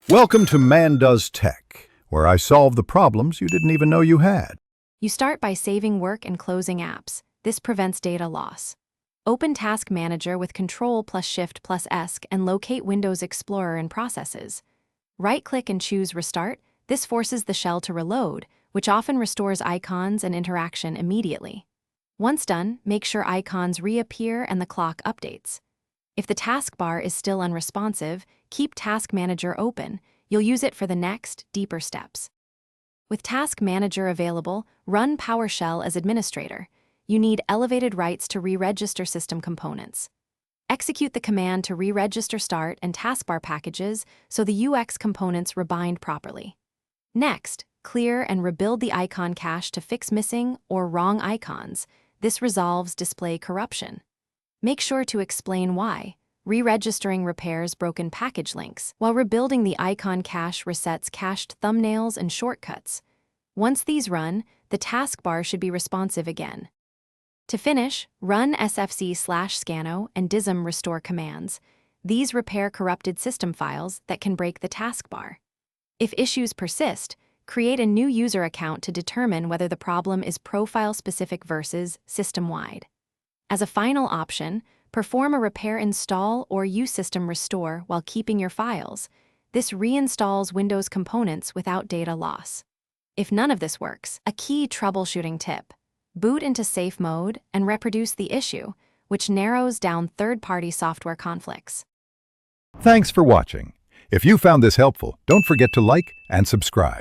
Welcome to Man Does Tech, where I solve the problems you didn't even know you had. You start by saving work and closing apps. This prevents data loss. Open Task Manager with Ctrl+Shift+S and locate Windows Explorer and Processes. Right-click and choose Restart. This forces the shell to reload, which often restores icons and interaction immediately. Once done, make sure icons reappear and the clock updates. If the taskbar is still unresponsive, keep Task Manager open. You'll use it for the next, deeper steps. With Task Manager available, run PowerShell as administrator. You need elevated rights to re-register system components. Execute the command to re-register Start and Taskbar packages so the UX components rebind properly. Next, clear and rebuild the icon cache to fix missing or wrong icons. This resolves display corruption. Make sure to explain why. Re-registering repairs broken package links, while rebuilding the icon cache resets cached thumbnails and shortcuts. Once these run, the taskbar should be responsive again. To finish, run sfc/scano and dism restore commands. These repair corrupted system files that can break the taskbar. If issues persist, create a new user account to determine whether the problem is profile-specific versus system-wide. As a final option, perform a repair install or usystem restore while keeping your files. This reinstalls Windows components without data loss. If none of this works, a key troubleshooting tip: boot into safe mode and reproduce the issue, which narrows down third-party software conflicts. Thanks for watching. If you found this helpful, don't forget to like and subscribe.